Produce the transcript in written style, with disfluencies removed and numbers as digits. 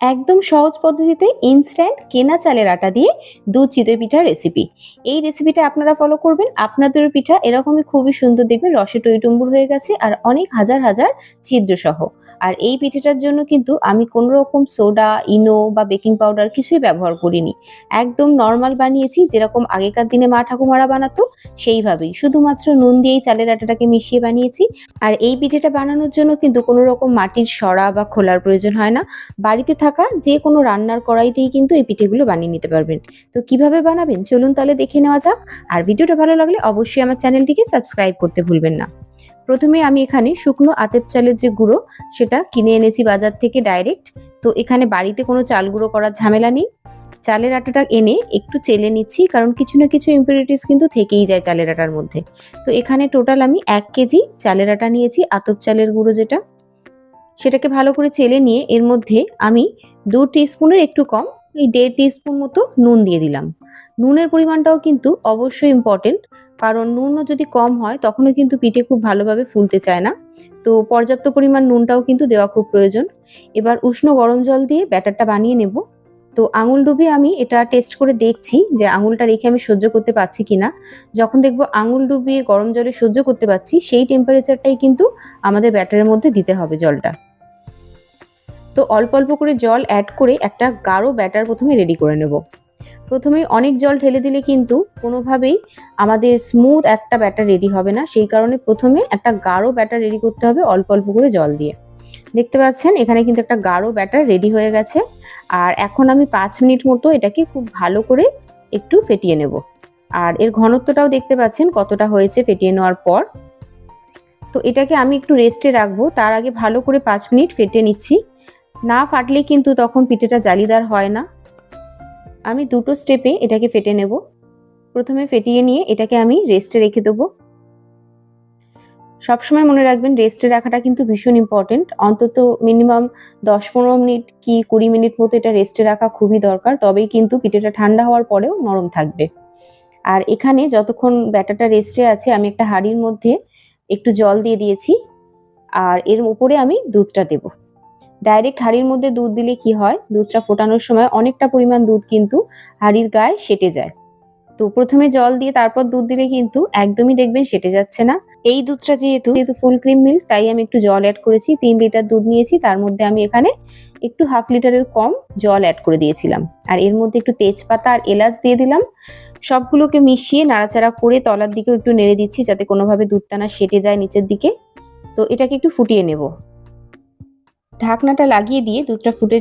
একদম সহজ পদ্ধতিতে ইনস্ট্যান্ট কেনা চালের আটা দিয়ে দুধ চিতই পিঠার রেসিপি। এই রেসিপিটা আপনারা ফলো করবেন, আপনাদেরও পিঠা এরকমই খুবই সুন্দর দেখবেন, রসে টইটুম্বুর হয়ে গেছে আর অনেক হাজার হাজার ছিদ্র সহ। আর এই পিঠেটার জন্য কিন্তু আমি কোনো রকম সোডা, ইনো বা বেকিং পাউডার কিছুই ব্যবহার করিনি। একদম নর্মাল বানিয়েছি, যেরকম আগেকার দিনে মা ঠাকুমারা বানাতো সেইভাবেই, শুধুমাত্র নুন দিয়েই চালের আটাটাকে মিশিয়ে বানিয়েছি। আর এই পিঠেটা বানানোর জন্য কিন্তু কোনো রকম মাটির সরা বা খোলার প্রয়োজন হয় না। বাড়িতে থাকা যে কোনো রান্নার কড়াইতেই কিন্তু এই পিঠেগুলো বানিয়ে নিতে পারবেন। তো কিভাবে বানাবেন চলুন তাহলে দেখে নেওয়া যাক। আর ভিডিওটা ভালো লাগলে অবশ্যই আমার চ্যানেলটিকে সাবস্ক্রাইব করতে ভুলবেন না। প্রথমে আমি এখানে শুকনো আতপ চালের যে গুঁড়ো সেটা কিনে এনেছি বাজার থেকে ডাইরেক্ট। তো এখানে বাড়িতে কোনো চাল গুঁড়ো করার ঝামেলা নেই। চালের আটাটা এনে একটু চেলে নিচ্ছি, কারণ কিছু না কিছু ইম্পিউরিটিস কিন্তু থেকেই যায় চালের আটার মধ্যে। তো এখানে টোটাল আমি 1 কেজি চালের আটা নিয়েছি, আতপ চালের গুঁড়ো যেটা, সেটাকে ভালো করে চেলে নিয়ে এর মধ্যে আমি 2 টিস্পুনের একটু কম, এই 1.5 টিস্পুন মতো নুন দিয়ে দিলাম। নুনের পরিমাণটাও কিন্তু অবশ্যই ইম্পর্টেন্ট, কারণ নুনও যদি কম হয় তখনও কিন্তু পিঠে খুব ভালোভাবে ফুলতে চায় না। তো পর্যাপ্ত পরিমাণ নুনটাও কিন্তু দেওয়া খুব প্রয়োজন। এবার উষ্ণ গরম জল দিয়ে ব্যাটারটা বানিয়ে নেব। তো আঙুল ডুবিয়ে আমি এটা টেস্ট করে দেখছি যে আঙুলটা রেখে আমি সহ্য করতে পারছি কিনা। যখন দেখবো আঙুল ডুবিয়ে গরম জলে সহ্য করতে পারছি, সেই টেম্পারেচারটাই কিন্তু আমাদের ব্যাটারের মধ্যে দিতে হবে জলটা। তো অল্প অল্প করে জল অ্যাড করে একটা গাঢ় ব্যাটার প্রথমে রেডি করে নেব। প্রথমে অনেক জল ঢেলে দিলে কিন্তু কোনোভাবেই আমাদের স্মুথ একটা ব্যাটার রেডি হবে না, সেই কারণে প্রথমে একটা গাঢ় ব্যাটার রেডি করতে হবে অল্প অল্প করে জল দিয়ে। দেখতে পাচ্ছেন এখানে কিন্তু একটা গাঢ় ব্যাটার রেডি হয়ে গেছে। আর এখন আমি 5 মিনিট মতো এটাকে খুব ভালো করে একটু ফেটিয়ে নেব। আর এর ঘনত্বটাও দেখতে পাচ্ছেন কতটা হয়েছে ফেটিয়ে নেওয়ার পর। তো এটাকে আমি একটু রেস্টে রাখবো, তার আগে ভালো করে 5 মিনিট ফেটে নিচ্ছি। না ফাটলে কিন্তু তখন পিঠেটা জালিদার হয় না। আমি দুটো স্টেপে এটাকে ফেটে নেব। প্রথমে ফেটিয়ে নিয়ে এটাকে আমি রেস্টে রেখে দেবো। সবসময় মনে রাখবেন রেস্টে রাখাটা কিন্তু ভীষণ ইম্পর্টেন্ট। অন্তত মিনিমাম 10-15 মিনিট কি 20 মিনিট মতো এটা রেস্টে রাখা খুবই দরকার, তবেই কিন্তু পিঠেটা ঠান্ডা হওয়ার পরেও নরম থাকবে। আর এখানে যতক্ষণ ব্যাটারটা রেস্টে আছে আমি একটা হাঁড়ির মধ্যে একটু জল দিয়ে দিয়েছি, আর এর উপরে আমি দুধটা দেব। ডাইরেক্ট হাঁড়ির মধ্যে দুধ দিলে কি হয়, দুধটা ফোটানোর সময় অনেকটা পরিমাণ দুধ কিন্তু হাঁড়ির গায়ে সেটে যায়। তো প্রথমে জল দিয়ে তারপর দুধ দিলে কিন্তু একদমই দেখবেন সেটে যাচ্ছে না। এই দুধটা যেহেতু ফুল ক্রিম মিল্ক, তাই আমি একটু জল অ্যাড করেছি। 3 লিটার দুধ নিয়েছি, তার মধ্যে আমি এখানে একটু 1/2 লিটারের কম জল অ্যাড করে দিয়েছিলাম। আর এর মধ্যে একটু তেজপাতা আর এলাচ দিয়ে দিলাম। সবগুলোকে মিশিয়ে নাড়াচাড়া করে তলার দিকেও একটু নেড়ে দিচ্ছি, যাতে কোনোভাবে দুধটা না সেটে যায় নিচের দিকে। তো এটাকে একটু ফুটিয়ে নেব। ঢাকনাটা লাগিয়ে দিয়ে দুধটা ফুটে